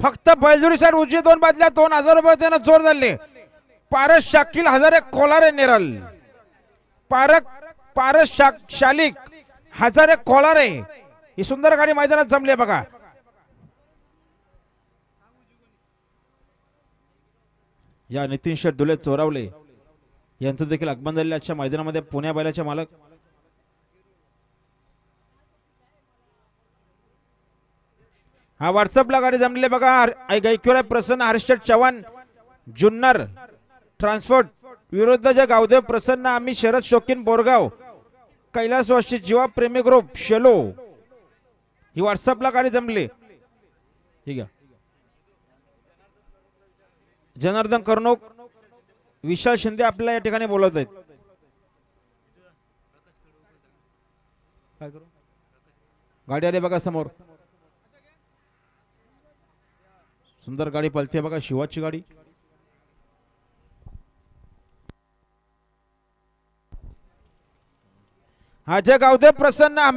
फक्त बैलजुरीसर उजी 2 बदल्या 2000 रुपये त्यानं जोर धरले. पारस शाकील हजारे कोलारे नेरल. पारस शालिक हजारे कोलारे ही सुंदर गाडी मैदानात जमली बघा. या नितीन शेठ दुले चोरावले यांचं देखील आगमन झालेलं आजच्या मैदानामध्ये. पुण्या बैलाचे मालक हा व्हॉट्सअपला गाडी जमलेली बघा. गायकवाड प्रसन्न हर्षद चव्हाण जुन्नर ट्रान्सपोर्ट विरुद्धच्या गावदेव प्रसन्न आम्ही शरद शौकीन बोरगाव कैलासवासी जीवा प्रेमी ग्रुप शेलो ही व्हॉट्सअपला गाडी जमली. ठीक आहे. जनार्दन कर्णोक विशाल शिंदे आपल्याला या ठिकाणी बोलत आहेत. गाडी आली बघा समोर. सुंदर गाडी पलते बघा. शिवाची गाडी अजय गावदेव प्रसन्न